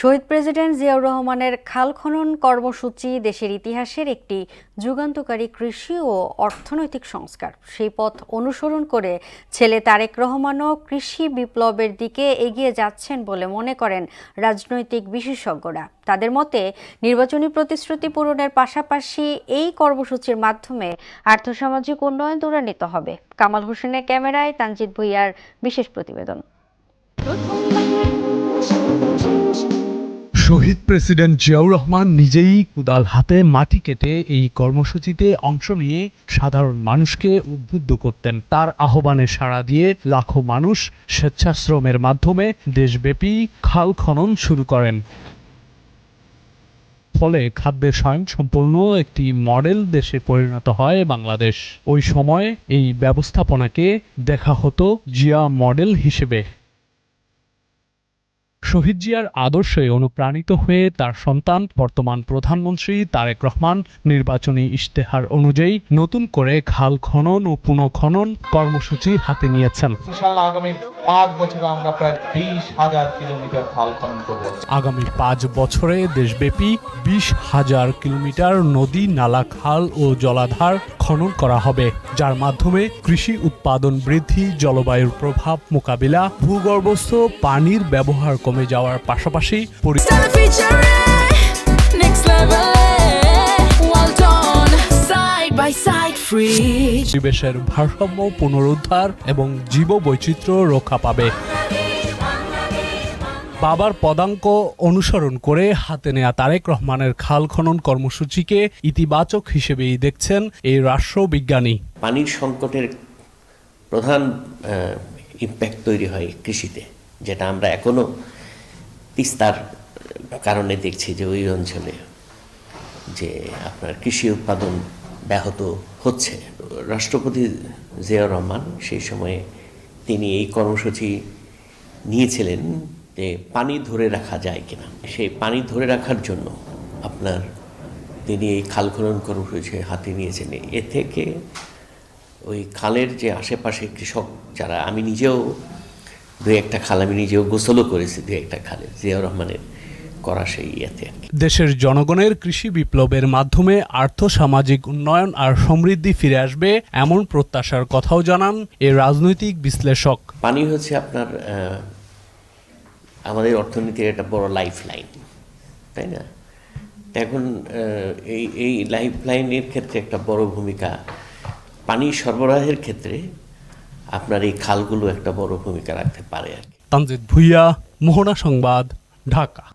শহীদ president Ziaur রহমানের খাল খনন কর্মসূচি দেশের ইতিহাসের একটি যুগান্তকারী কৃষি ও অর্থনৈতিক সংস্কার। সেই পথ অনুসরণ করে ছেলে তারেক রহমানও কৃষি বিপ্লবের দিকে এগিয়ে যাচ্ছেন বলে মনে করেন রাজনৈতিক বিশেষজ্ঞরা। তাদের মতে নির্বাচনী প্রতিশ্রুতি পূরণের পাশাপাশি এই কর্মসূচির মাধ্যমে আর্থসামাজিক উন্নয়ন ত্বরান্বিত হবে। কামাল হোসেনের ক্যামেরায় তানজিদ ভুঁইয়ার বিশেষ প্রতিবেদন। শহীদ প্রেসিডেন্ট জিয়াউর রহমান নিজেই কুদাল হাতে মাটি কেটে এই কর্মসূচিতে অংশ নিয়ে সাধারণ মানুষকে উদ্বুদ্ধ করতেন। তার আহ্বানে সাড়া দিয়ে লাখো মানুষ স্বেচ্ছাশ্রমের মাধ্যমে দেশব্যাপী খাল খনন শুরু করেন। ফলে খাদ্যের স্বয়ংসম্পূর্ণ একটি মডেল দেশে পরিণত হয় বাংলাদেশ। ওই সময় এই ব্যবস্থাপনাকে দেখা হতো জিয়া মডেল হিসেবে। শহীদ জিয়ার আদর্শে অনুপ্রাণিত হয়ে তার সন্তান বর্তমান প্রধানমন্ত্রী তারেক রহমান নির্বাচনী ইশতেহার অনুযায়ী নতুন করে খাল খনন ও পুনঃখনন কর্মসূচি হাতে নিয়েছেন। আগামী 5 বছরে আমরা প্রায় 20,000 কিলোমিটার খাল খনন করব। আগামী 5 বছরে দেশব্যাপী 20,000 কিলোমিটার নদী, নালা, খাল ও জলাধার খনন করা হবে, যার মাধ্যমে কৃষি উৎপাদন বৃদ্ধি, জলবায়ুর প্রভাব মোকাবিলা, ভূগর্ভস্থ পানির ব্যবহার কমে যাওয়ার পাশাপাশি পরিবেশের ভারসাম্য পুনরুদ্ধার এবং জীববৈচিত্র্য রক্ষা পাবে। বাবার পদাঙ্ক অনুসরণ করে হাতে নেয়া তারেক রহমানের খাল খনন কর্মসূচিকে ইতিবাচক হিসেবেই দেখছেন এই রাষ্ট্রবিজ্ঞানী। পানির সংকটের প্রধান ইম্প্যাক্ট তৈরি হয় কৃষিতে, যেটা আমরা এখনো তিস্তার কারণে দেখছি যে ওই অঞ্চলে যে আপনার কৃষি উৎপাদন ব্যাহত হচ্ছে। রাষ্ট্রপতি জিয়াউর রহমান সেই সময়ে তিনি এই কর্মসূচি নিয়েছিলেন যে পানি ধরে রাখা যায় কিনা। সেই পানি ধরে রাখার জন্য আপনার তিনি এই খাল খনন কর্মসূচি হাতে নিয়েছেন। এ থেকে ওই খালের যে আশেপাশে কৃষক যারা, আমি নিজেও আমি নিজেও গোসলও করেছি 2-1টা খালে জিয়াউর রহমানের করা সেই ইয়েতে। দেশের জনগণের কৃষি বিপ্লবের মাধ্যমে আর্থসামাজিক উন্নয়ন আর সমৃদ্ধি ফিরে আসবে এমন প্রত্যাশার কথাও জানান এই রাজনৈতিক বিশ্লেষক। পানি হচ্ছে আপনার আমাদের অর্থনীতির একটা বড় লাইফ লাইন, তাই না? এখন এই লাইফ লাইনের ক্ষেত্রে একটা বড় ভূমিকা, পানি সরবরাহের ক্ষেত্রে আপনার এই খালগুলো একটা বড় ভূমিকা রাখতে পারে আর কি। তানজিদ ভুঁইয়া, মোহনা সংবাদ, ঢাকা।